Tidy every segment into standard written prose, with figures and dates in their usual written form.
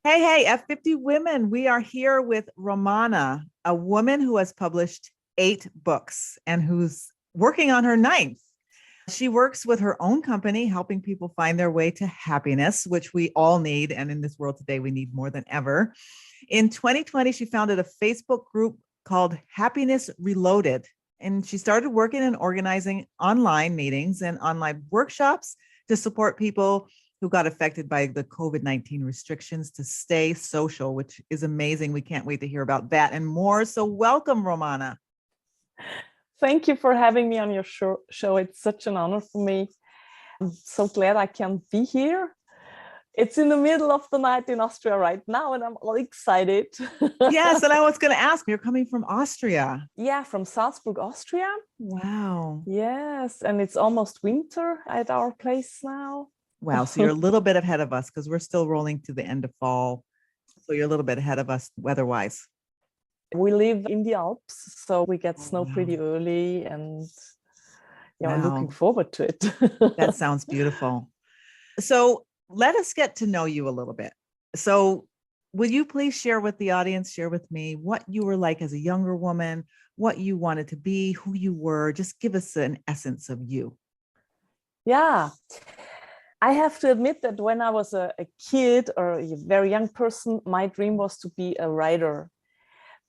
Hey, F50 Women. We are here with Romana, a woman who has published 8 books and who's working on her 9th. She works with her own company, helping people find their way to happiness, which we all need. And in this world today, we need more than ever. In 2020, she founded a Facebook group called Happiness Reloaded. And she started working and organizing online meetings and online workshops to support people who got affected by the COVID-19 restrictions to stay social, which is amazing. We can't wait to hear about that and more. So welcome, Romana. Thank you for having me on your show. It's such an honor for me. I'm so glad I can be here. It's in the middle of the night in Austria right now, and I'm all excited. Yes, and I was going to ask, you're coming from Austria. Yeah, from Salzburg, Austria. Wow. Yes, and it's almost winter at our place now. Wow, so you're a little bit ahead of us because we're still rolling to the end of fall. So you're a little bit ahead of us weather-wise. We live in the Alps, so we get snow pretty early, and I'm looking forward to it. That sounds beautiful. So let us get to know you a little bit. So would you please share with the audience, share with me what you were like as a younger woman, what you wanted to be, who you were? Just give us an essence of you. Yeah. I have to admit that when I was a kid or a very young person, my dream was to be a writer.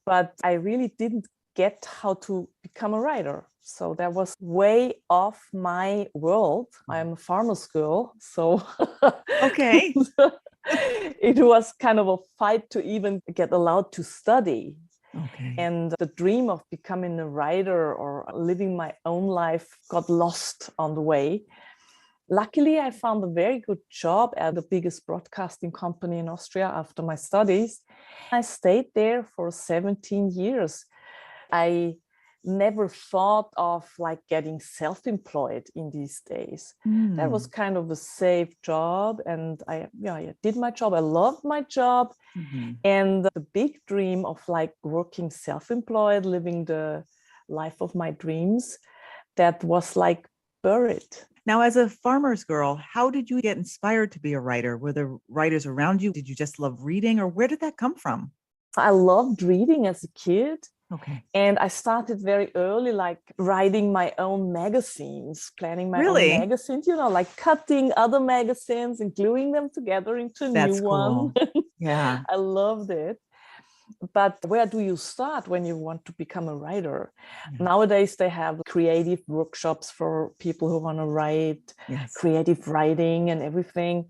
But I really didn't get how to become a writer. So that was way off my world. I'm a farmer's girl. So okay. It was kind of a fight to even get allowed to study. Okay. And the dream of becoming a writer or living my own life got lost on the way. Luckily, I found a very good job at the biggest broadcasting company in Austria after my studies. I stayed there for 17 years. I never thought of getting self-employed in these days. That was kind of a safe job. And I did my job. I loved my job. Mm-hmm. And the big dream of working self-employed, living the life of my dreams, that was buried. Now, as a farmer's girl, how did you get inspired to be a writer? Were there writers around you? Did you just love reading, or where did that come from? I loved reading as a kid. Okay. And I started very early, writing my own magazines, planning my own magazines, cutting other magazines and gluing them together into a new one. Yeah. I loved it. But where do you start when you want to become a writer? Yeah. Nowadays, they have creative workshops for people who want to write, creative writing and everything.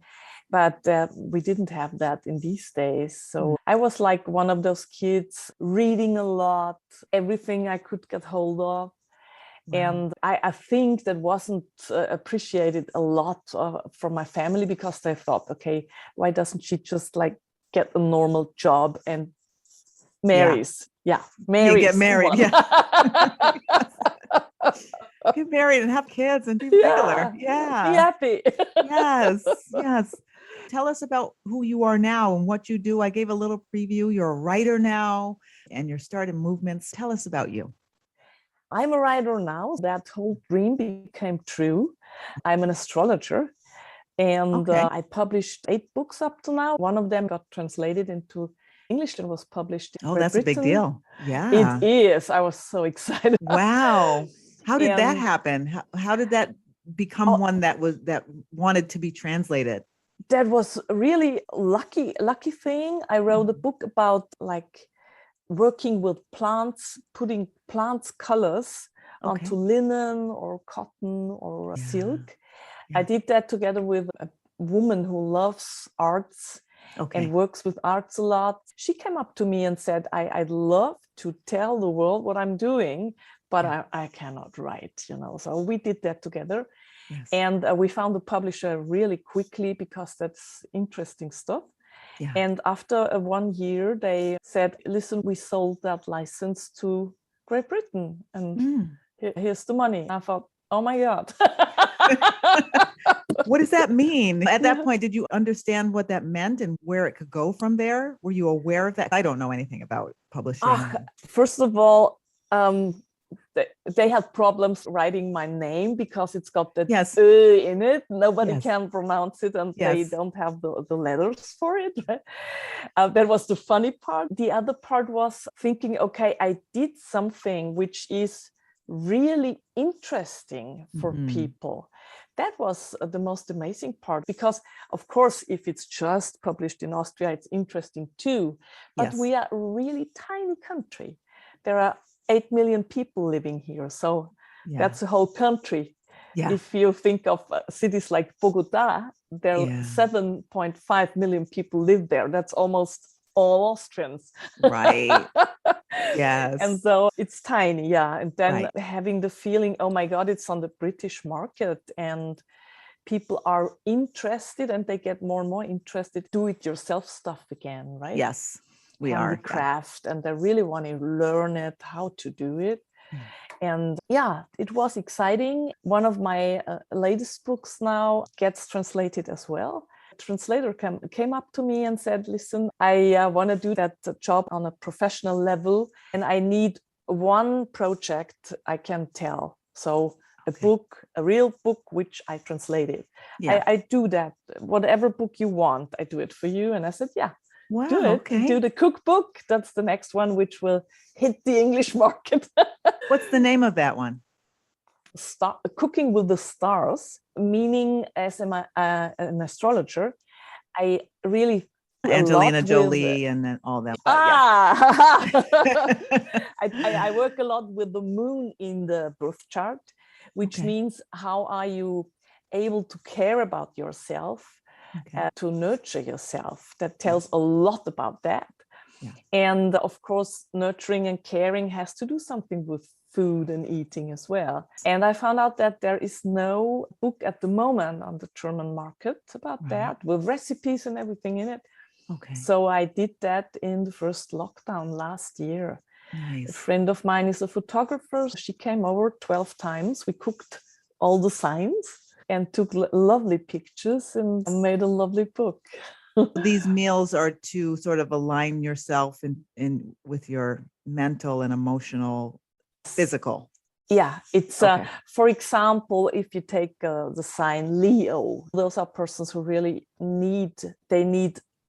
But we didn't have that in these days. So I was one of those kids reading a lot, everything I could get hold of. Wow. And I think that wasn't appreciated a lot from my family, because they thought, okay, why doesn't she just get a normal job and marries? Marries. You get married, Get married and have kids and be regular. Yeah. Be happy. Yes. Tell us about who you are now and what you do. I gave a little preview. You're a writer now and you're starting movements. Tell us about you. I'm a writer now. That whole dream became true. I'm an astrologer. And I published 8 books up to now. One of them got translated into English and was published in Great that's Britain. A big deal. Yeah. It is. I was so excited. Wow. How did that happen? How did that become one that wanted to be translated? That was a really lucky thing. I wrote a book about working with plants, putting plants' colors onto linen or cotton or silk. Yeah. I did that together with a woman who loves arts and works with arts a lot. She came up to me and said, I'd love to tell the world what I'm doing, but I cannot write, So we did that together. Yes. And we found a publisher really quickly, because that's interesting stuff. Yeah. And after 1 year, they said, listen, we sold that license to Great Britain, and here's the money. I thought, oh my God. What does that mean? At that point, did you understand what that meant and where it could go from there? Were you aware of that? I don't know anything about publishing. First of all, they had problems writing my name because it's got that yes. in it. Nobody Yes. can pronounce it, and Yes. they don't have the letters for it. Right? That was the funny part. The other part was thinking, okay, I did something which is really interesting for people. That was the most amazing part, because of course, if it's just published in Austria, it's interesting too. But we are a really tiny country. There are 8 million people living here. So that's a whole country. Yeah. If you think of cities like Bogota, there are 7.5 million people live there. That's almost all Austrians. Right. Yes. And so it's tiny. Yeah. And then having the feeling, oh my God, it's on the British market and people are interested, and they get more and more interested. Do it yourself stuff again, right? Yes, we are. The craft, and they really want to learn it, how to do it. And it was exciting. One of my latest books now gets translated as well. A translator came up to me and said, listen, I want to do that job on a professional level, and I need one project I can tell. So a book, a real book, which I translated. I do that. Whatever book you want, I do it for you. And I said, wow, do it. Do the cookbook. That's the next one, which will hit the English market. What's the name of that one? Cooking with the Stars, meaning as an astrologer, I really Angelina Jolie and then all that. I work a lot with the moon in the birth chart, which means how are you able to care about yourself, to nurture yourself. That tells a lot about that. And of course, nurturing and caring has to do something with food and eating as well. And I found out that there is no book at the moment on the German market about that, with recipes and everything in it. So I did that in the first lockdown last year. Nice. A friend of mine is a photographer. She came over 12 times. We cooked all the signs and took lovely pictures and made a lovely book. These meals are to sort of align yourself in with your mental and emotional, physical. Yeah, it's for example, if you take the sign Leo, those are persons who really need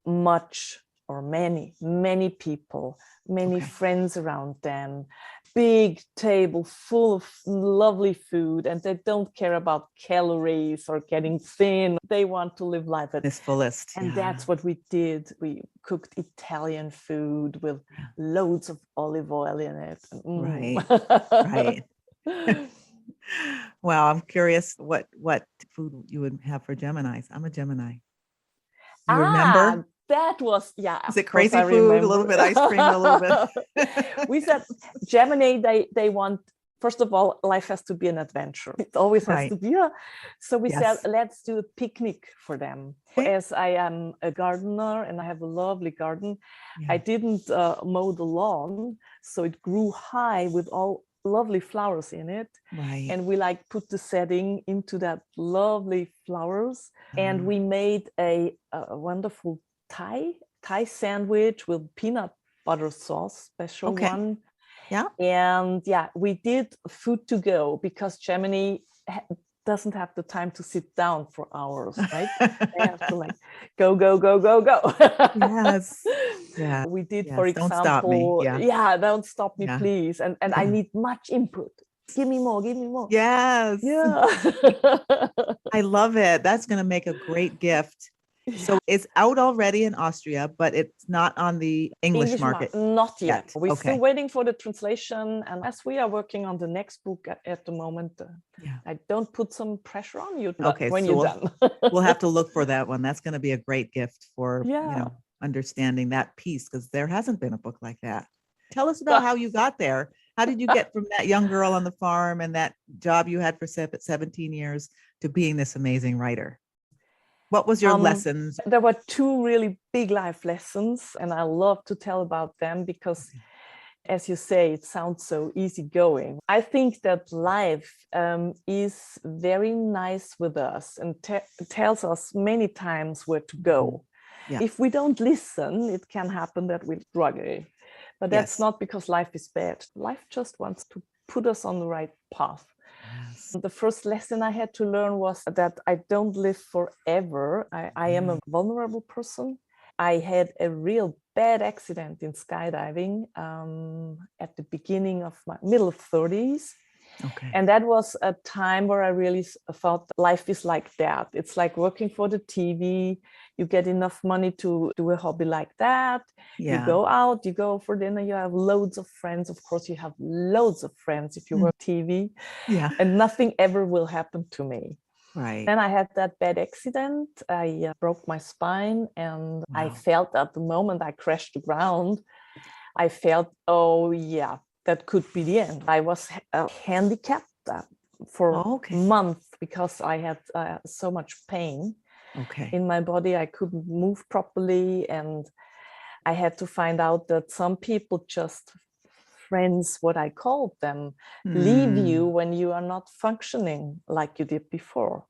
much or many people, many friends around them, big table full of lovely food, and they don't care about calories or getting thin. They want to live life at its fullest. And that's what we did. We cooked Italian food with loads of olive oil in it. Right. Well, I'm curious what food you would have for Geminis. I'm a Gemini. You remember? That was, Is it crazy food? A little bit ice cream, a little bit. We said Gemini, they want, first of all, life has to be an adventure. It always has to be. So we said, let's do a picnic for them. As I am a gardener and I have a lovely garden, I didn't mow the lawn. So it grew high with all lovely flowers in it. And we put the setting into that lovely flowers. And we made a wonderful Thai sandwich with peanut butter sauce, special one. And we did food to go, because Gemini doesn't have the time to sit down for hours, right? They have to go. Yes. We did, for example, don't stop me. Don't stop me, please. And I need much input. Give me more. Yes. Yeah. I love it. That's going to make a great gift. So it's out already in Austria, but it's not on the English market. Not yet. We're still waiting for the translation. And as we are working on the next book at the moment, I don't put some pressure on you when you're done. We'll have to look for that one. That's going to be a great gift for understanding that piece, because there hasn't been a book like that. Tell us about how you got there. How did you get from that young girl on the farm and that job you had for 17 years to being this amazing writer? What was your lessons? There were two really big life lessons, and I love to tell about them because, as you say, it sounds so easygoing. I think that life is very nice with us and tells us many times where to go. If we don't listen, it can happen that we struggle. But that's not because life is bad. Life just wants to put us on the right path. Yes. The first lesson I had to learn was that I don't live forever. I am a vulnerable person. I had a real bad accident in skydiving at the beginning of my middle 30s. Okay. And that was a time where I really thought life is like that. It's like working for the TV. You get enough money to do a hobby like that. Yeah. You go out, you go for dinner, you have loads of friends. Of course, you have loads of friends if you work TV. Yeah. And nothing ever will happen to me. Right. Then I had that bad accident. I broke my spine, and I felt at the moment I crashed the ground, I felt, oh yeah, that could be the end. I was handicapped for months because I had so much pain in my body. I couldn't move properly, and I had to find out that some people, just friends, what I called them, leave you when you are not functioning like you did before.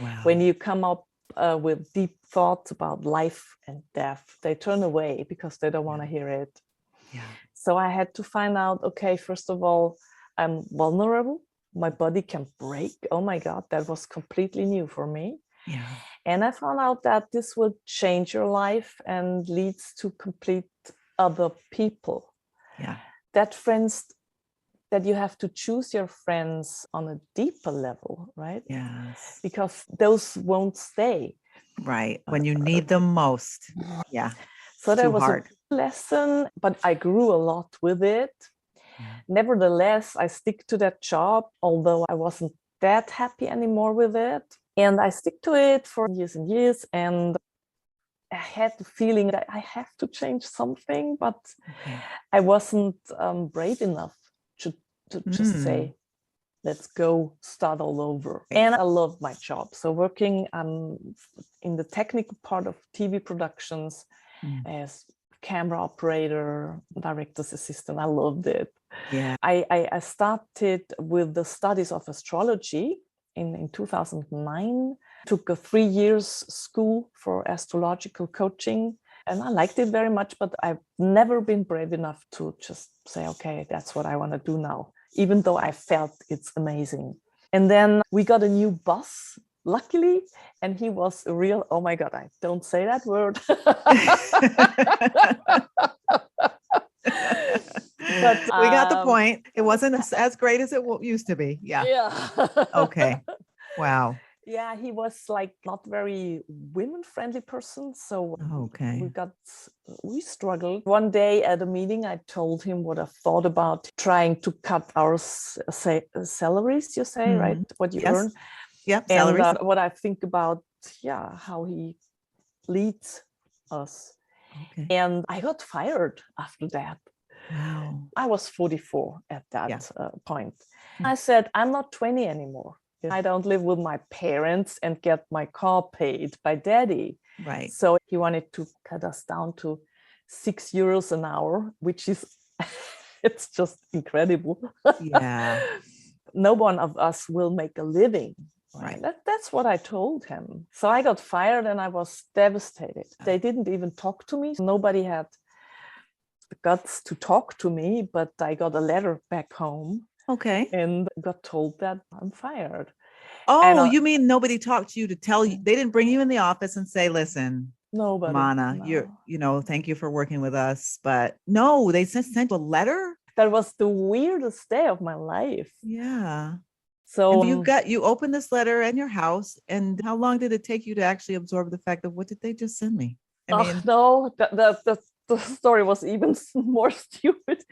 Wow. When you come up with deep thoughts about life and death, they turn away because they don't want to hear it. Yeah. So I had to find out, okay, first of all, I'm vulnerable. My body can break. Oh my God, that was completely new for me. Yeah. And I found out that this will change your life and leads to complete other people. Yeah. That you have to choose your friends on a deeper level, right? Yes. Because those won't stay. Right. When you need them most. Yeah. So that was a lesson, but I grew a lot with it. Yeah. Nevertheless, I stick to that job, although I wasn't that happy anymore with it. And I stick to it for years and years. And I had the feeling that I have to change something, but I wasn't brave enough to just say, let's go start all over. And I love my job. So working in the technical part of TV productions as camera operator, director's assistant, I loved it. Yeah. I started with the studies of astrology in 2009, took a 3 years school for astrological coaching. And I liked it very much, but I've never been brave enough to just say, okay, that's what I want to do now, even though I felt it's amazing. And then we got a new boss, luckily, and he was a real, oh my God, I don't say that word. But we got the point. It wasn't as great as it used to be. Yeah. Yeah. Okay. Wow. Yeah, he was like not very women-friendly person. So we struggled. One day at a meeting, I told him what I thought about trying to cut our salaries, you say, right? What you earn. Yeah, salaries. And what I think about, how he leads us. Okay. And I got fired after that. Wow. I was 44 at that point. I said, I'm not 20 anymore. I don't live with my parents and get my car paid by daddy. Right. So he wanted to cut us down to €6 an hour, which is, it's just incredible. Yeah. No one of us will make a living. Right. That's what I told him. So I got fired and I was devastated. They didn't even talk to me. Nobody had the guts to talk to me, but I got a letter back home. Okay. And got told that I'm fired. Oh, you mean nobody talked to you to tell you? They didn't bring you in the office and say, listen, nobody, Romana, thank you for working with us. But no, they sent you a letter? That was the weirdest day of my life. Yeah. So you opened this letter in your house, and how long did it take you to actually absorb the fact of what did they just send me? I mean, no, the story was even more stupid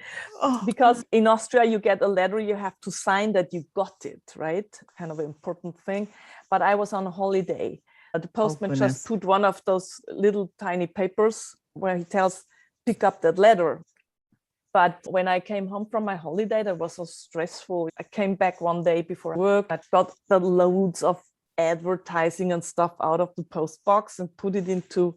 because in Austria, you get a letter, you have to sign that you got it, right? Kind of an important thing. But I was on a holiday. The postman just put one of those little tiny papers where he tells, pick up that letter. But when I came home from my holiday, that was so stressful. I came back one day before work. I got the loads of advertising and stuff out of the post box and put it into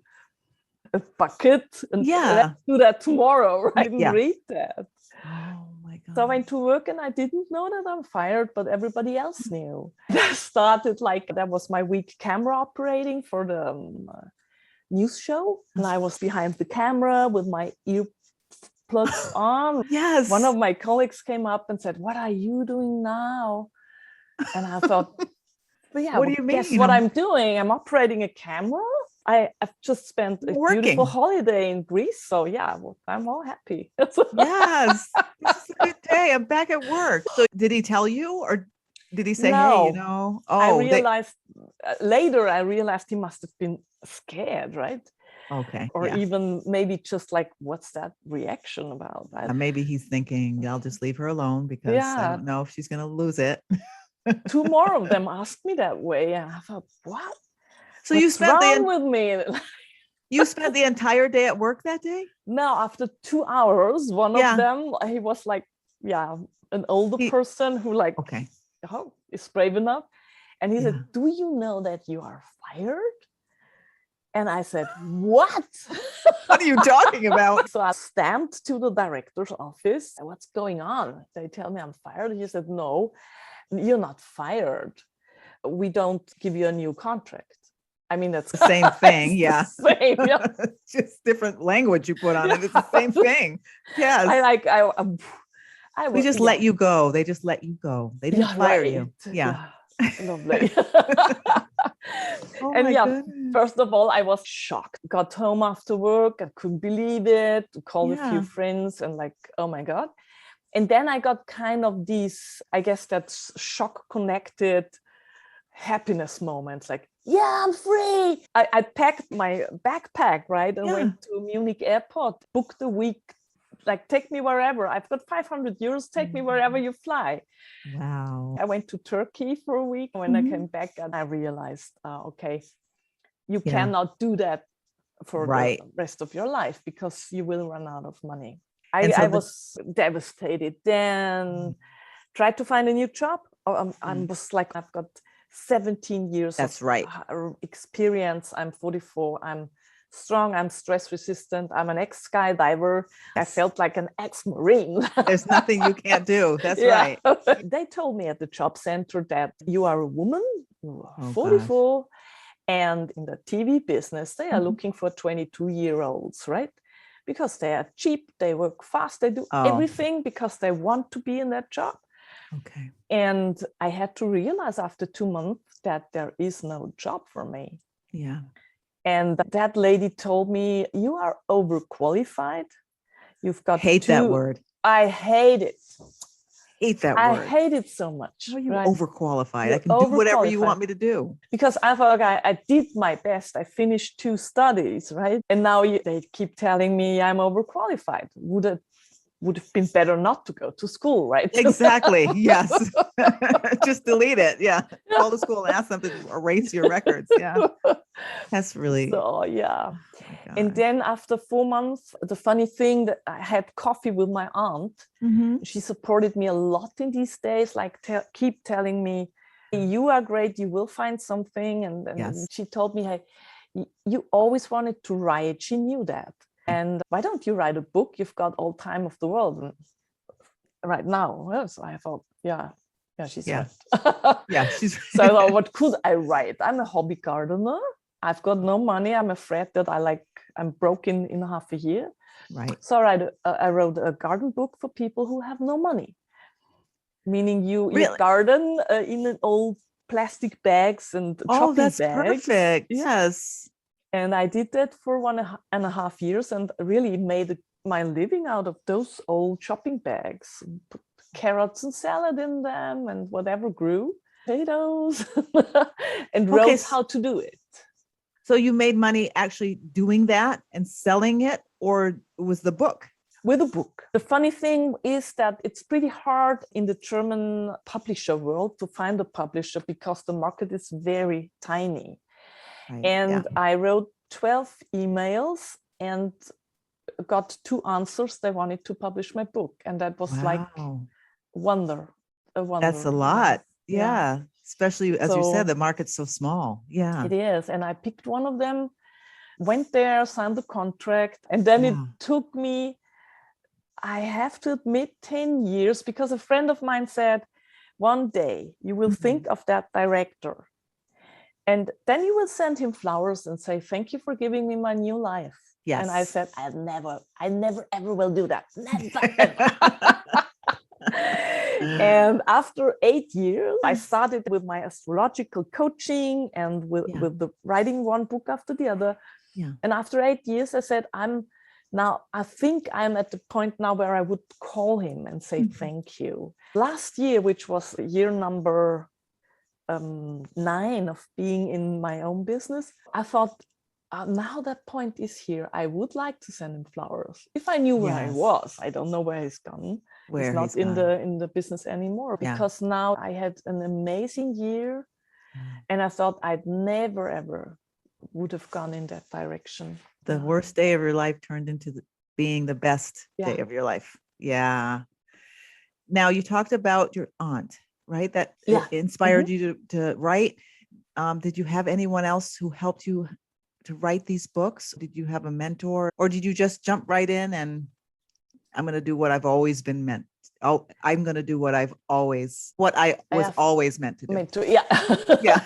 a bucket, and let's do that tomorrow. I didn't read that. Oh my God. So I went to work and I didn't know that I'm fired, but everybody else knew. I started that was my week camera operating for the news show. And I was behind the camera with my plugs on. Yes. One of my colleagues came up and said, "What are you doing now?" And I thought, "But yeah, What do you mean? guess what I'm doing? I'm operating a camera. I've just spent a beautiful holiday in Greece. So yeah, well, I'm all happy." Yes. This is a good day. I'm back at work. So did he tell you, or did he say, No. "Hey, you know," I realized later, he must have been scared, right? Okay. Or even maybe just like, what's that reaction about? Maybe he's thinking, I'll just leave her alone because I don't know if she's going to lose it. 2 more of them asked me that way. And I thought, what? So you spent with me? You spent the entire day at work that day? No, after 2 hours, one of them, he was like, an older person who like, is brave enough. And he said, "Do you know that you are fired?" And I said, "What? What are you talking about?" So I stamped to the director's office. "What's going on?" They tell me I'm fired. He said, "No, you're not fired. We don't give you a new contract." I mean, that's the same thing. Yeah. Same, yeah. Just different language you put on it. It's the same thing. Yes. We just let you go. They just let you go. They didn't fire you. Yeah. Lovely. Oh and goodness. First of all, I was shocked. Got home after work. I couldn't believe it. Called a few friends and like, oh my God. And then I got kind of these, I guess that's shock connected happiness moments. Like, yeah, I'm free. I packed my backpack, right? And went to Munich airport, booked a week. Like, take me wherever. I've got 500 euros. Take me wherever you fly. Wow. I went to Turkey for a week. When I came back, and I realized, okay, you cannot do that for the rest of your life because you will run out of money. I was devastated. Then tried to find a new job. I was like, I've got 17 years of experience. I'm 44. I'm strong. I'm stress resistant. I'm an ex-skydiver. I felt like an ex-Marine. There's nothing you can't do. That's right. They told me at the job center that you are a woman, you are 44, and in the TV business, they are looking for 22-year-olds, right? Because they are cheap, they work fast, they do everything because they want to be in that job. Okay. And I had to realize after 2 months that there is no job for me. Yeah. And that lady told me, "You are overqualified. You've got that word. I hate it. Hate that word. I hate it so much. How are you overqualified? I can do whatever you want me to do. Because I thought, I did my best. I finished 2 studies, right? And now they keep telling me I'm overqualified. Would have been better not to go to school, right? Exactly. Yes. Just delete it. Yeah. Call the school and ask them to erase your records. Yeah. That's really. So, yeah. And then after 4 months, the funny thing that I had coffee with my aunt. She supported me a lot in these days, like keep telling me, "You are great. You will find something." And she told me, "Hey, you always wanted to write." She knew that. And why don't you write a book? You've got all time of the world right now. So I thought, she's right. So I thought, what could I write? I'm a hobby gardener. I've got no money. I'm afraid that I'm broke in half a year. Right. So I wrote a garden book for people who have no money. Meaning you garden in an old plastic bags and chopping bags. Oh, that's perfect. Yes. And I did that for 1.5 years and really made my living out of those old shopping bags. Put carrots and salad in them and whatever grew, potatoes, and wrote how to do it. So you made money actually doing that and selling it, or was the book? With a book. The funny thing is that it's pretty hard in the German publisher world to find a publisher because the market is very tiny. Right, and I wrote 12 emails and got 2 answers. They wanted to publish my book. And that was like a wonder. That's a lot. Yeah. Especially, as you said, the market's so small. Yeah. It is. And I picked one of them, went there, signed the contract. And then it took me, I have to admit, 10 years, because a friend of mine said, one day you will think of that director. And then you will send him flowers and say, "Thank you for giving me my new life." Yes. And I said, I never ever will do that. Never, ever. And after 8 years, I started with my astrological coaching and with the writing one book after the other. Yeah. And after 8 years, I said, I think I'm at the point now where I would call him and say thank you. Last year, which was year number 9 of being in my own business, I thought, now that point is here. I would like to send him flowers. If I knew where he was, I don't know where he's gone. He's not in the business anymore, because now I had an amazing year, and I thought I'd never ever would have gone in that direction. The worst day of your life turned into being the best day of your life. Yeah. Now, you talked about your aunt, right? That inspired you to write. Did you have anyone else who helped you to write these books? Did you have a mentor, or did you just jump right in and I'm going to do what I've always been meant? Oh, I'm going to do what I was always meant to do. Yeah.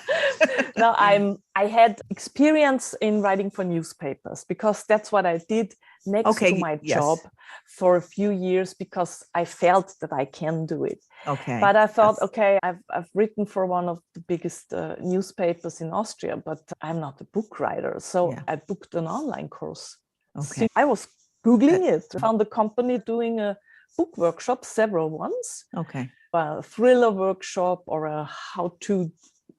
No, I had experience in writing for newspapers, because that's what I did next to my job for a few years, because I felt that I can do it. Okay. But I thought, okay, I've written for one of the biggest newspapers in Austria, but I'm not a book writer. So I booked an online course. Okay. I was Googling it, found a company doing a book workshop, several ones. Okay. A thriller workshop or a how-to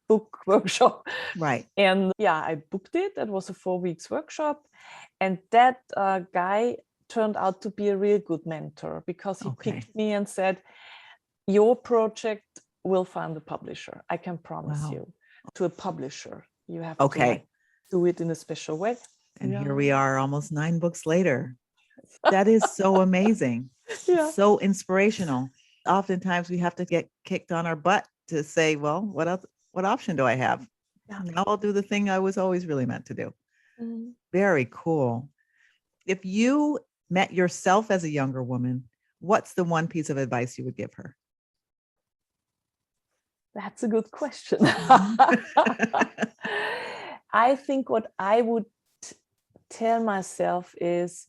book workshop. Right. And I booked it. It was a 4 weeks workshop. And that guy turned out to be a real good mentor, because he picked me and said, your project will find a publisher. I can promise you. To a publisher, you have to do it in a special way. And here we are almost 9 books later. That is so amazing. So inspirational. Oftentimes we have to get kicked on our butt to say, well, what else? What option do I have? Now I'll do the thing I was always really meant to do. Very cool. If you met yourself as a younger woman, what's the one piece of advice you would give her? That's a good question. I think what I would tell myself is,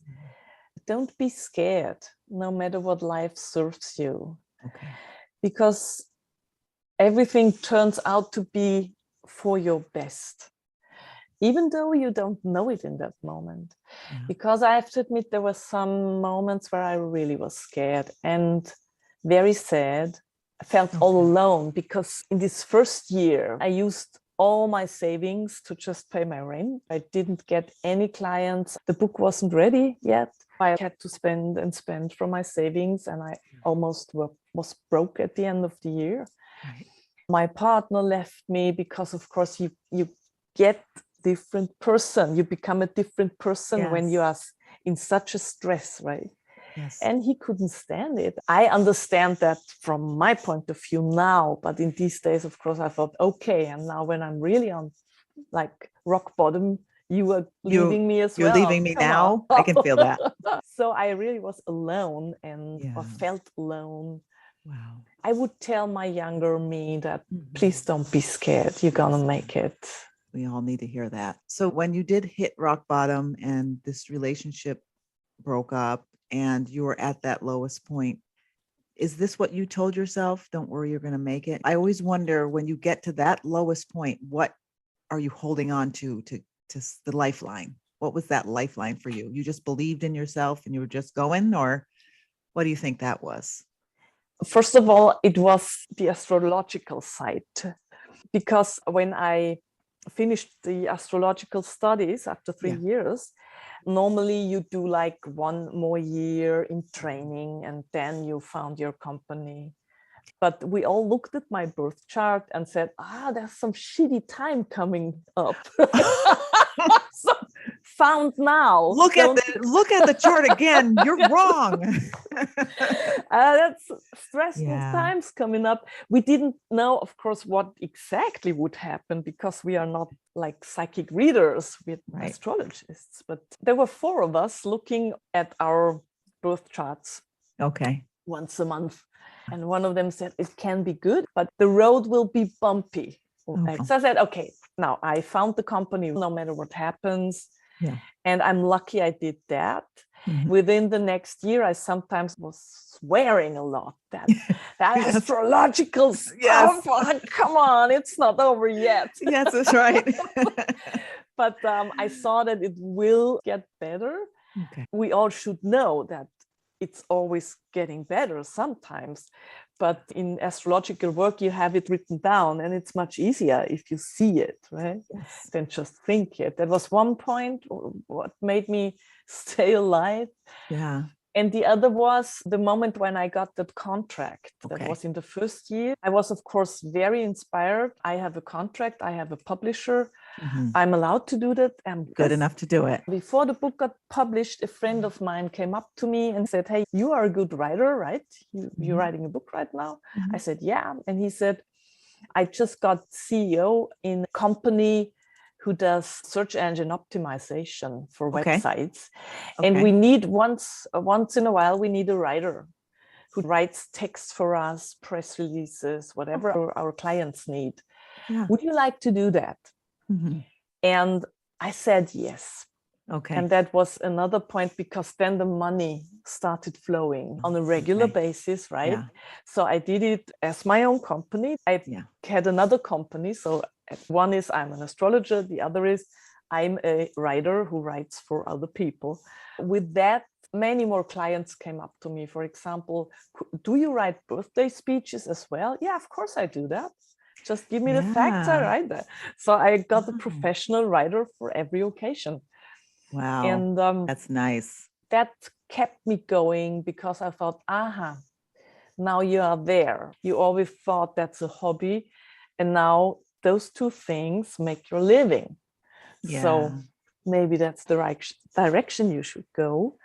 don't be scared, no matter what life serves you. Okay. Because everything turns out to be for your best, even though you don't know it in that moment. Because I have to admit, there were some moments where I really was scared and very sad. I felt all alone, because in this first year, I used all my savings to just pay my rent. I didn't get any clients. The book wasn't ready yet. I had to spend from my savings, and I almost was broke at the end of the year. Right. My partner left me because, of course, you get different person. You become a different person when you are in such a stress, right? Yes. And he couldn't stand it. I understand that from my point of view now, but in these days, of course, I thought, okay, and now when I'm really on like rock bottom, you are leaving me as well. You're leaving me now? I can feel that. So I really was alone and or felt alone. Wow. I would tell my younger me that please don't be scared. You're going to make it. We all need to hear that. So when you did hit rock bottom and this relationship broke up and you were at that lowest point, is this what you told yourself? Don't worry, you're going to make it. I always wonder, when you get to that lowest point, what are you holding on to the lifeline? What was that lifeline for you? You just believed in yourself and you were just going, or what do you think that was? First of all, it was the astrological side, because when I finished the astrological studies after 3 years, normally you do like 1 more year in training and then you found your company. But we all looked at my birth chart and said, there's some shitty time coming up. So, found now. Look at the chart again. You're wrong. That's stressful times coming up. We didn't know, of course, what exactly would happen, because we are not like psychic readers, we're astrologists. But there were 4 of us looking at our birth charts once a month. And one of them said, it can be good, but the road will be bumpy. So I said, okay, now I found the company. No matter what happens, Yeah. And I'm lucky I did that. Mhm. Within the next year, I sometimes was swearing a lot that Yes. astrological stuff, Yes. oh, come on, it's not over yet. Yes, that's right. But I saw that it will get better. Okay. We all should know that it's always getting better sometimes. But in astrological work, you have it written down, and it's much easier if you see it, right? Yes. Than just think it. That was one point what made me stay alive. Yeah. And the other was the moment when I got that contract. That Okay. was in the first year. I was, of course, very inspired. I have a contract, I have a publisher. Mhm. I'm allowed to do that. Good enough to do it. Before the book got published, a friend of mine came up to me and said, "Hey, you are a good writer, right? You're Mhm. writing a book right now?" Mhm. I said, "Yeah." And he said, "I just got CEO in a company who does search engine optimization for Okay. websites. Okay. And we need once in a while, we need a writer who writes text for us, press releases, whatever our clients need. Yeah. Would you like to do that?" Mhm. And I said yes. Okay. And that was another point, because then the money started flowing on a regular Okay. basis, right? Yeah. So I did it as my own company. I Yeah. had another company. So one is I'm an astrologer. The other is I'm a writer who writes for other people. With that, many more clients came up to me. For example, do you write birthday speeches as well? Yeah, of course I do that. Just give me the facts, I Yeah. write that. So I got a Wow. professional writer for every occasion. Wow. And That's nice. that kept me going, because I thought, now you are there. You always thought that's a hobby, and now those two things make your living. Yeah. So maybe that's the right direction you should go.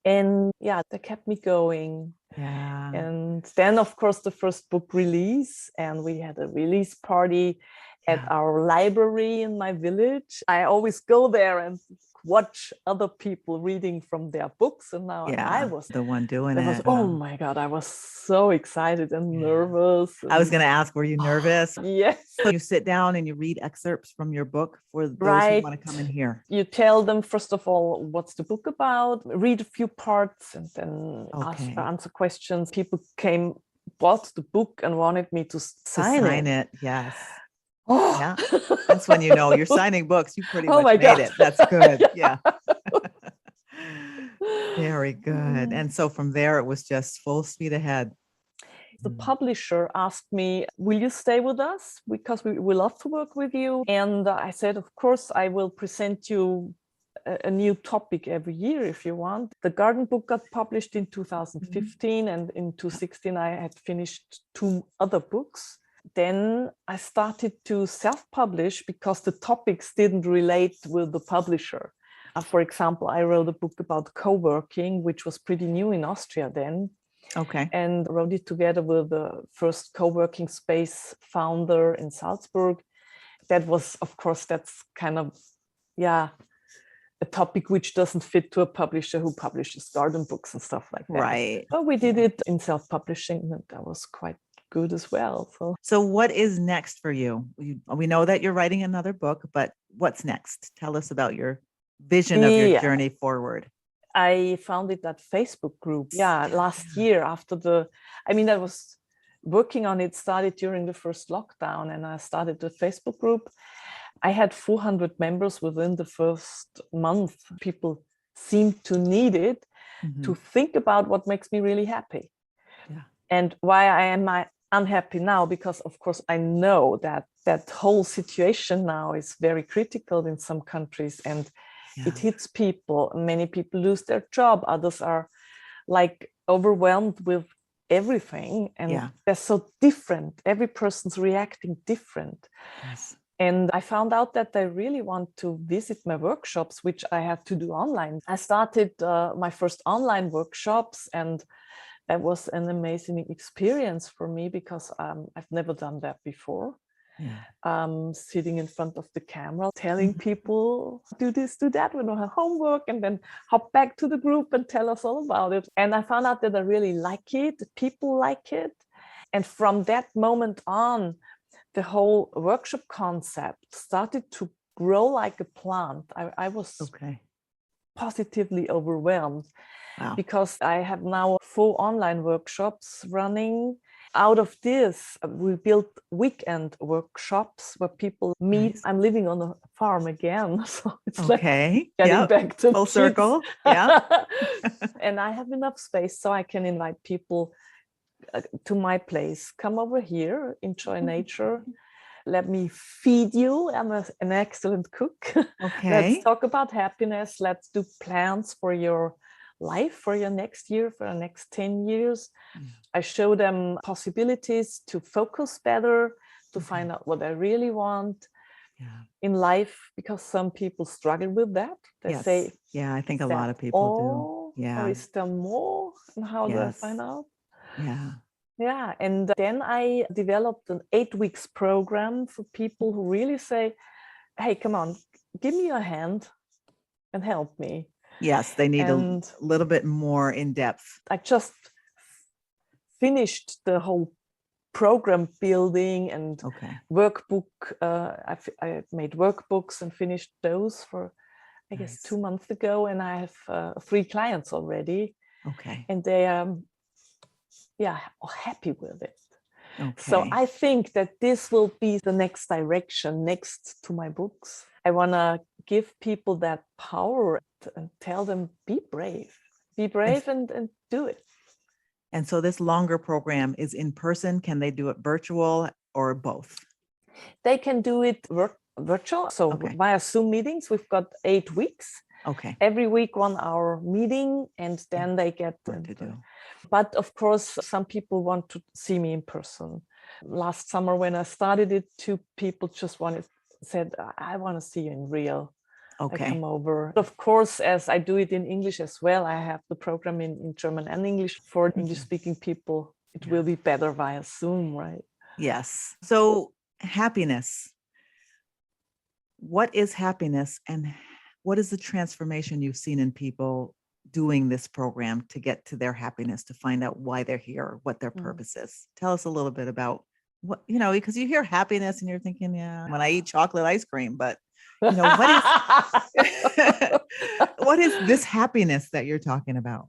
And yeah, that kept me going. Yeah. And then, of course, the first book release, and we had a release party at our library in my village. I always go there and watch other people reading from their books, and now I was the one doing it. oh my God, I was so excited and nervous. I was going to ask, were you nervous? Yes. You sit down and you read excerpts from your book for those who Right. want to come in here. You tell them, first of all, what's the book about, read a few parts, and then answer questions. People bought the book and wanted me to sign it. Yes. Oh. Yeah. That's when you know you're signing books. You pretty much my made God. it. That's good. Yeah. Very good. And so from there, it was just full speed ahead. The publisher asked me, "Will you stay with us? Because we love to work with you." And I said, "Of course, I will present you a new topic every year if you want." The garden book got published in 2015, and in 2016, I had finished 2 other books. Then I started to self-publish because the topics didn't relate with the publisher. For example, I wrote a book about co-working, which was pretty new in Austria then. Okay. And wrote it together with the first co-working space founder in Salzburg. That was, of course, that's kind of, a topic which doesn't fit to a publisher who publishes garden books and stuff like that. Right. But we did it in self-publishing, and that was quite good as well. So what is next for you? We know that you're writing another book, but what's next? Tell us about your vision of your journey forward. I founded that Facebook group. Last year after I was working on it, started during the first lockdown, and I started the Facebook group. I had 400 members within the first month. People seemed to need it to think about what makes me really happy. Yeah. And why I am unhappy now, because of course I know that whole situation now is very critical in some countries, and it hits people. Many people lose their job. Others are like overwhelmed with everything, and they're so different. Every person's reacting different. Yes. And I found out that I really want to visit my workshops, which I have to do online. I started my first online workshops, and that was an amazing experience for me, because I've never done that before. Sitting in front of the camera, telling people, do this, do that, we don't have homework, and then hop back to the group and tell us all about it. And I found out that I really like it, people like it. And from that moment on, the whole workshop concept started to grow like a plant. I was positively overwhelmed. Wow. Because I have now 4 online workshops running. Out of this, we built weekend workshops where people meet. Nice. I'm living on a farm again, so it's like Okay. getting back to full kids. circle. Yeah. And I have enough space so I can invite people to my place. Come over here, enjoy nature. Let me feed you. I'm an excellent cook. Okay. Let's talk about happiness. Let's do plans for your life, for your next year, for the next 10 years. I show them possibilities to focus better, to find out what I really want in life, because some people struggle with that. They say, I think a lot of people do. Or is there more? And how do I find out? Yeah. And then I developed an 8 weeks program for people who really say, hey, come on, give me your hand and help me. Yes, they need a little bit more in depth. I just finished the whole program building and workbook. I made workbooks and finished those for, I guess, 2 months ago. And I have 3 clients already. And they are happy with it. So I think that this will be the next direction next to my books. I want to give people that power and tell them, be brave and do it. And so this longer program is in person. Can they do it virtual or both? They can do it virtual. So via Zoom meetings, we've got 8 weeks. Every week, 1 hour meeting, and then they get what to do. But of course, some people want to see me in person. Last summer, when I started it, 2 people just said, I want to see you in real. I come over. Of course, as I do it in English as well, I have the program in German and English. For English-speaking people, it will be better via Zoom, right? Yes. So happiness. What is happiness, and what is the transformation you've seen in people doing this program to get to their happiness, to find out why they're here, what their purpose is? Tell us a little bit about what, because you hear happiness and you're thinking, when I eat chocolate ice cream, but what is this happiness that you're talking about?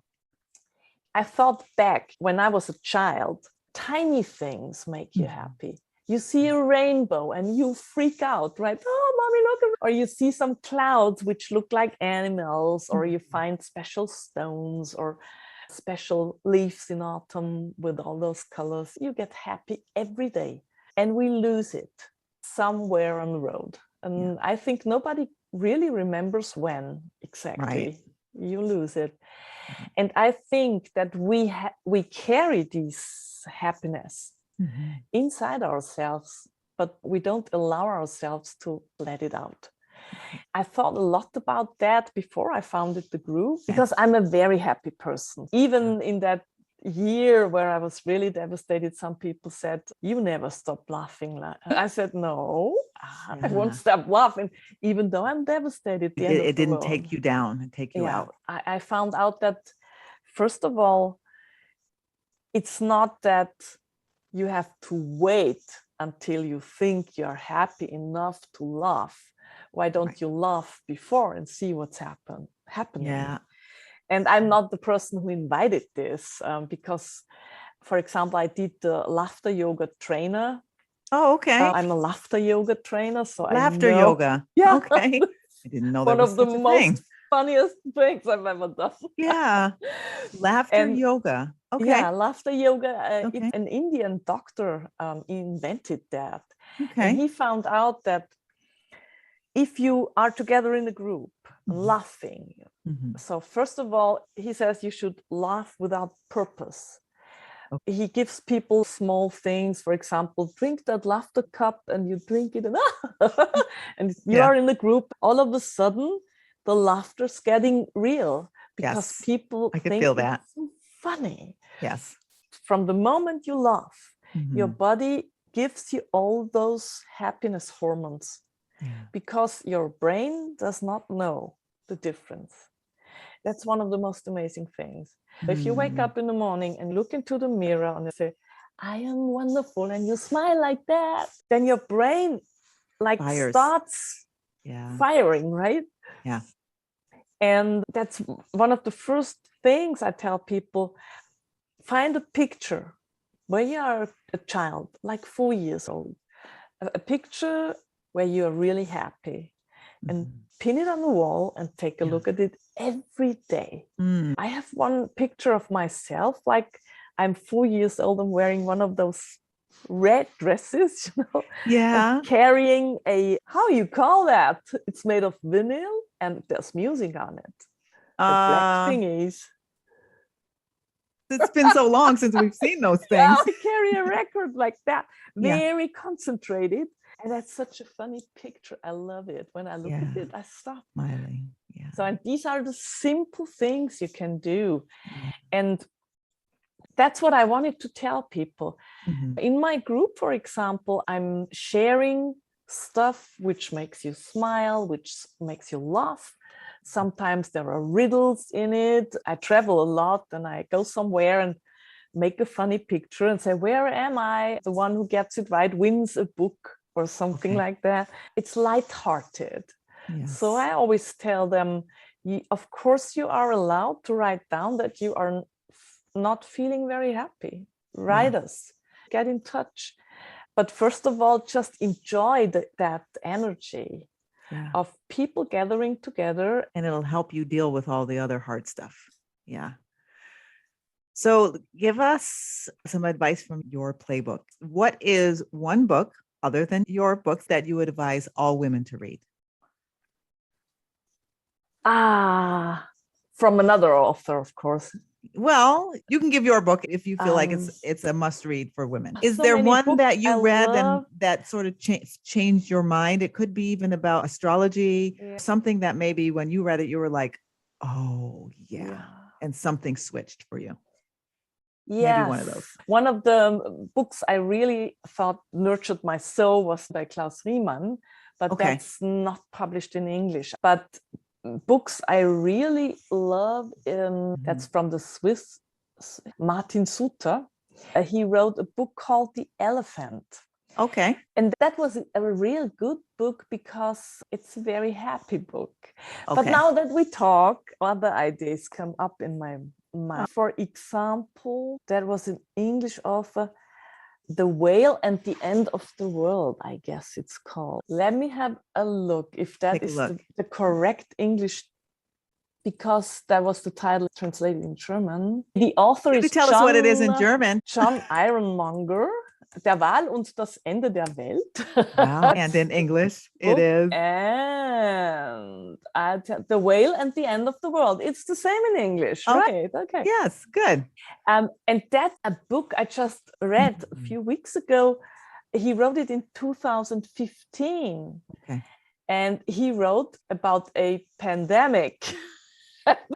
I thought back when I was a child, tiny things make you happy. You see a rainbow and you freak out, right? Oh, mommy, look. Or you see some clouds which look like animals, or you find special stones or special leaves in autumn with all those colors. You get happy every day, and we lose it somewhere on the road. And I think nobody really remembers when exactly you lose it. And I think that we carry this happiness inside ourselves, but we don't allow ourselves to let it out. I thought a lot about that before I founded the group, because I'm a very happy person. Even in that year where I was really devastated, some people said, you never stop laughing. I said, no, I won't stop laughing, even though I'm devastated. It didn't take you down and take you out. I found out that, first of all, it's not that you have to wait until you think you're happy enough to laugh. Why don't you laugh before and see what's happening? Yeah. And I'm not the person who invited this, because, for example, I did the laughter yoga trainer. Oh, okay. I'm a laughter yoga trainer, so laughter yoga. Yeah. Okay. I didn't know that one was of the such a most thing. funniest things I've ever done. Yeah. Laughter yoga. Okay. Yeah, laughter yoga. It's an Indian doctor invented that. Okay. And he found out that if you are together in a group laughing, so first of all, he says you should laugh without purpose. He gives people small things. For example, drink that laughter cup, and you drink it, and you are in the group. All of a sudden, the laughter's getting real, because people think feel that. It's so funny. Yes. From the moment you laugh, your body gives you all those happiness hormones, because your brain does not know the difference. That's one of the most amazing things. If you wake up in the morning and look into the mirror and you say, I am wonderful, and you smile like that, then your brain starts firing, right? Yeah. And that's one of the first things I tell people. Find a picture where you are a child, like 4 years old, a picture where you are really happy, and pin it on the wall and take a look at it every day. I have one picture of myself, like I'm 4 years old, I'm wearing one of those red dresses, and carrying a, how you call that? It's made of vinyl and there's music on it. The black thingies. It's been so long since we've seen those things. I carry a record like that, very concentrated. And that's such a funny picture. I love it. When I look at it, I stop. Smiling. Yeah. So, and these are the simple things you can do. And that's what I wanted to tell people. In my group, for example, I'm sharing stuff which makes you smile, which makes you laugh. Sometimes there are riddles in it. I travel a lot and I go somewhere and make a funny picture and say, where am I? The one who gets it right wins a book or something like that. It's lighthearted. So I always tell them, of course, you are allowed to write down that you are not feeling very happy. Write us, get in touch. But first of all, just enjoy that energy of people gathering together. And it'll help you deal with all the other hard stuff. Yeah. So give us some advice from your playbook. What is one book other than your books that you would advise all women to read? From another author, of course. Well, you can give your book if you feel like it's a must read for women. Is there one that you read and that sort of changed your mind? It could be even about astrology, something that maybe when you read it, you were like, oh yeah. And something switched for you. Yes. Maybe one of those. One of the books I really thought nurtured my soul was by Klaus Riemann, but that's not published in English. But books I really love, that's from the Swiss, Martin Suter. He wrote a book called The Elephant. Okay. And that was a real good book because it's a very happy book. But now that we talk, other ideas come up in my mind. For example, there was an English author, The Whale and the End of the World, I guess it's called. Let me have a look if that is the correct English, because that was the title translated in German. The author is tell us what it is in German. John Ironmonger. Der Wal und das Ende der Welt. Wow. And in English, it is. And The Whale and the End of the World. It's the same in English, right? Okay. Yes, good. And that's a book I just read a few weeks ago. He wrote it in 2015. Okay. And he wrote about a pandemic.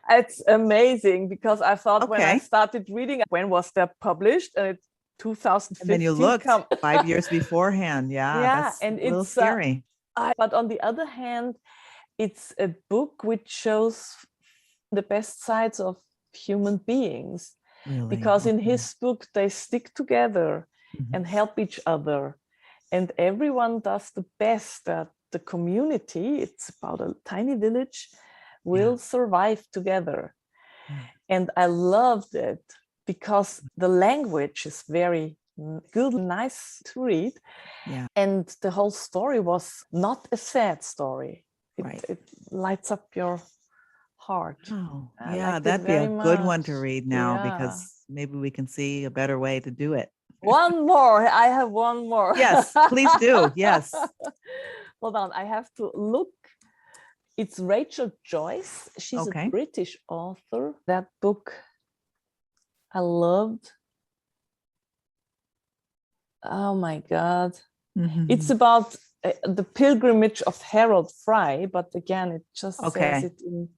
It's amazing because I thought when I started reading, when was that published? 2015. And then you looked 5 years beforehand. That's and a little scary. But on the other hand, it's a book which shows the best sides of human beings. Really? Because in his book, they stick together and help each other. And everyone does the best that the community, it's about a tiny village, will survive together. And I loved it, because the language is very good, nice to read. And the whole story was not a sad story. It lights up your heart. Oh, that'd be a good one to read now, because maybe we can see a better way to do it. One more. I have one more. Yes, please do. Yes. Hold on. I have to look. It's Rachel Joyce. She's a British author. That book I loved. Oh my God. It's about the pilgrimage of Harold Fry, but again, it just says it in,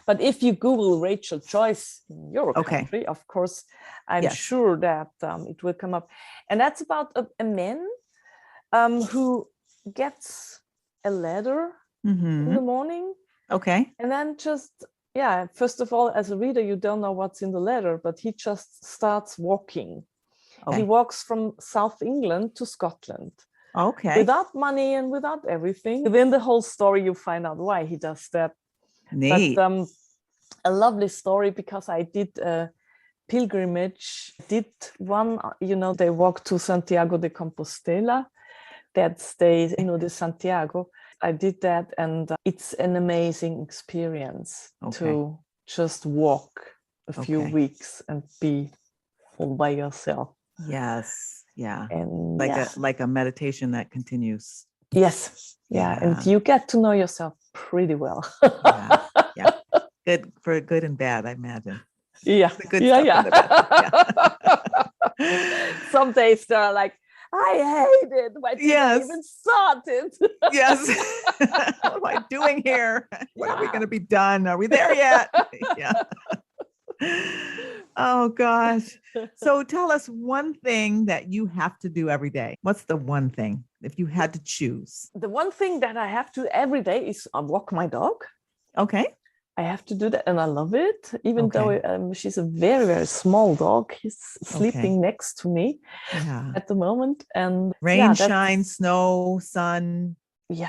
But if you Google Rachel Joyce in your country, of course, I'm sure that it will come up. And that's about a man who gets a letter in the morning. Okay. And then just, first of all, as a reader, you don't know what's in the letter, but he just starts walking. He walks from South England to Scotland. Okay. without money and without everything. Within the whole story, you find out why he does that. Neat. But a lovely story, because I did a pilgrimage, did one, they walk to Santiago de Compostela. That's de Santiago. I did that, and it's an amazing experience to just walk a few weeks and be all by yourself. Yes. Yeah. And like a meditation that continues. Yes. Yeah. And you get to know yourself pretty well. Yeah. Good for good and bad, I imagine. Yeah. The good stuff and the bad. Yeah. Some days they're like, I hate it. Why did I even start it? Yes. What am I doing here? When are we going to be done? Are we there yet? Yeah. Oh gosh. So tell us one thing that you have to do every day. What's the one thing if you had to choose? The one thing that I have to do every day is walk my dog. Okay. I have to do that, and I love it, even though she's a very, very small dog. He's sleeping next to me at the moment. And rain, shine, snow, sun,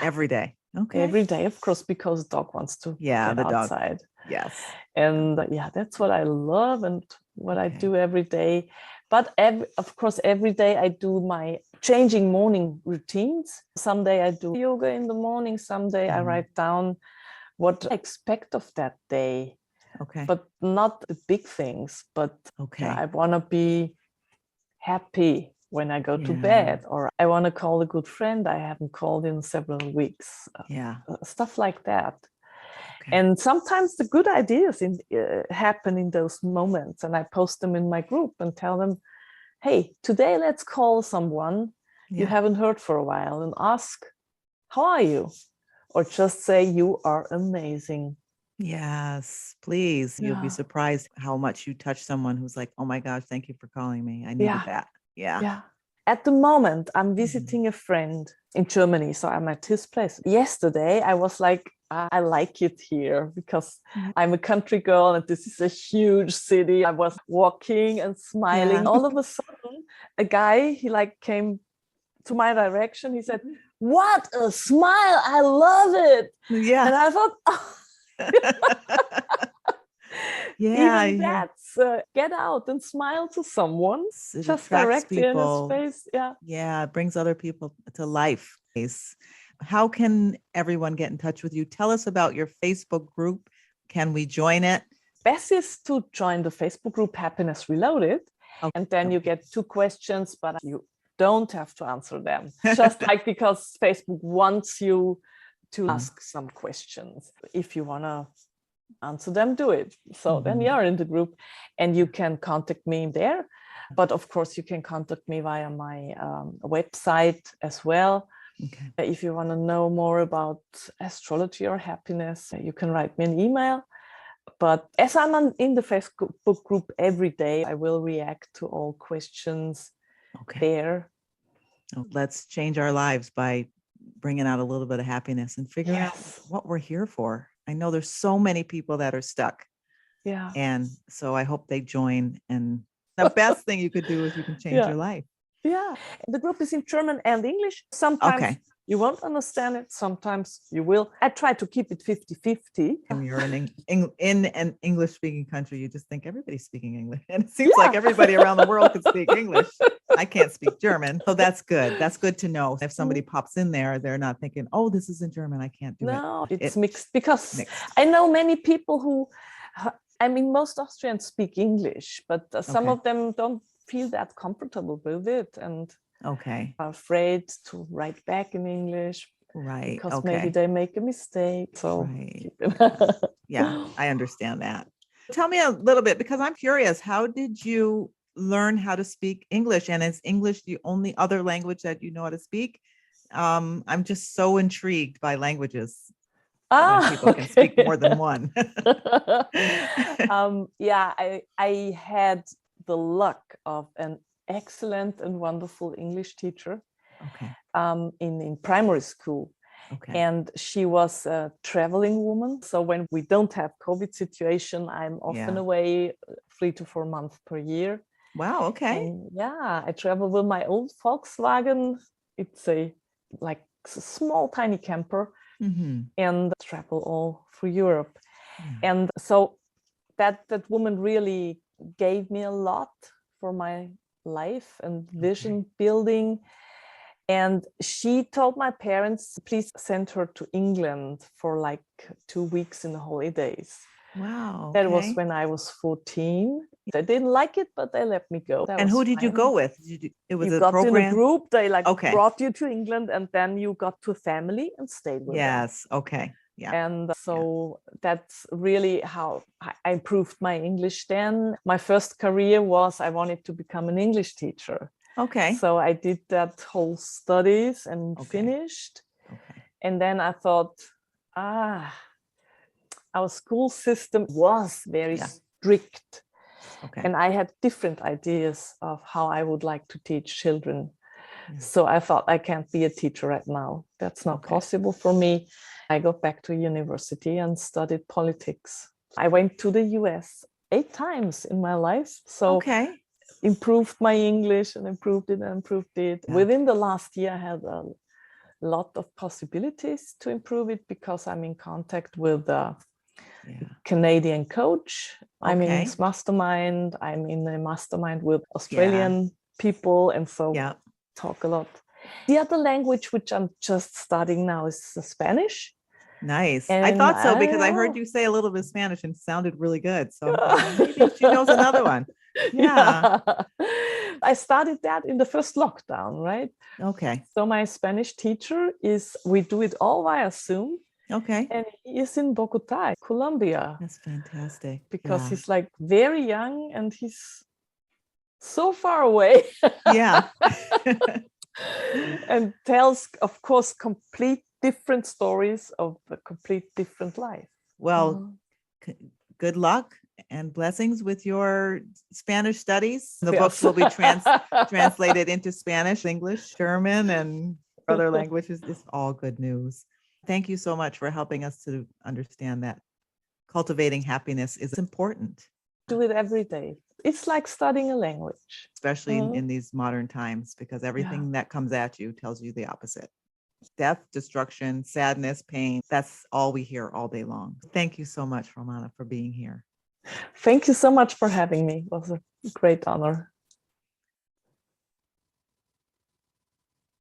every day. Okay. Every day, of course, because dog wants to get outside. Yes. And that's what I love and what I do every day. But of course, every day I do my changing morning routines. Someday I do yoga in the morning. Someday I write down what I expect of that day. Okay. But not the big things, but I want to be happy when I go to bed, or I want to call a good friend I haven't called in several weeks. Stuff like that. And sometimes the good ideas happen in those moments, and I post them in my group and tell them, hey, today let's call someone you haven't heard for a while and ask, how are you? Or just say, you are amazing. Yes, please. You'll be surprised how much you touch someone who's like, oh my gosh, thank you for calling me. I needed that. Yeah. At the moment, I'm visiting a friend in Germany. So I'm at his place. Yesterday, I was like, I like it here because I'm a country girl and this is a huge city. I was walking and smiling. All of a sudden, a guy, he came to my direction. He said, what a smile. I love it. Yeah. And I thought, even that's get out and smile to someone. It just directly in his face. It brings other people to life. How can everyone get in touch with you? Tell us about your Facebook group. Can we join it? Best is to join the Facebook group Happiness Reloaded. And then you get 2 questions, but you don't have to answer them. Just because Facebook wants you to ask some questions. If you want to answer them, do it. So then you're in the group and you can contact me there. But of course, you can contact me via my website as well. Okay. If you want to know more about astrology or happiness, you can write me an email. But as I'm in the Facebook group every day, I will react to all questions there. Let's change our lives by bringing out a little bit of happiness and figuring out what we're here for. I know there's so many people that are stuck. Yeah. And so I hope they join. And the best thing you could do is you can change your life. Yeah. The group is in German and English. Sometimes you won't understand it. Sometimes you will. I try to keep it 50-50. And you're in an English-speaking country, you just think everybody's speaking English. And it seems like everybody around the world can speak English. I can't speak German. So that's good. That's good to know. If somebody pops in there, they're not thinking, oh, this is in German, I can't do it. No, it's mixed. Because I know many people who, most Austrians speak English, but some of them don't feel that comfortable with it and are afraid to write back in English. Right. Because maybe they make a mistake. So yeah, I understand that. Tell me a little bit, because I'm curious, how did you learn how to speak English? And is English the only other language that you know how to speak? I'm just so intrigued by languages. When people can speak more than one. I had the luck of an excellent and wonderful English teacher in primary school. And she was a traveling woman. So when we don't have COVID situation, I'm often away 3 to 4 months per year. Wow. Okay. And I travel with my old Volkswagen It's a like small tiny camper and travel all through Europe. Yeah. And so that woman really gave me a lot for my life and vision building. And she told my parents, please send her to England for like 2 weeks in the holidays. Wow. That was when I was 14. They didn't like it, but they let me go. And who did you go with? It was a got program? in a group. They brought you to England, and then you got to a family and stayed with them. Yes. Okay. Yeah. And so that's really how I improved my English then. My first career was I wanted to become an English teacher. Okay. So I did that whole studies and finished. Okay. And then I thought, our school system was very strict. Okay. And I had different ideas of how I would like to teach children. Yeah. So I thought, I can't be a teacher right now. That's not possible for me. I got back to university and studied politics. I went to the US 8 times in my life. So improved my English and improved it and improved it. Yeah. Within the last year, I had a lot of possibilities to improve it because I'm in contact with a Canadian coach. I'm in his mastermind. I'm in a mastermind with Australian people. And so talk a lot. The other language which I'm just studying now is Spanish. Nice. And I thought so because I heard you say a little bit of Spanish and it sounded really good. So maybe she knows another one. Yeah. I started that in the first lockdown, right? Okay. So my Spanish teacher we do it all via Zoom. Okay. And he is in Bogota, Colombia. That's fantastic. Because he's like very young and he's so far away. Yeah. And tells, of course, complete different stories of a complete different life. Well, good luck and blessings with your Spanish studies. The books will be translated into Spanish, English, German, and other languages. It's all good news. Thank you so much for helping us to understand that cultivating happiness is important. Do it every day. It's like studying a language. Especially in these modern times, because everything that comes at you tells you the opposite. Death, destruction, sadness, pain. That's all we hear all day long. Thank you so much, Romana, for being here. Thank you so much for having me. It was a great honor.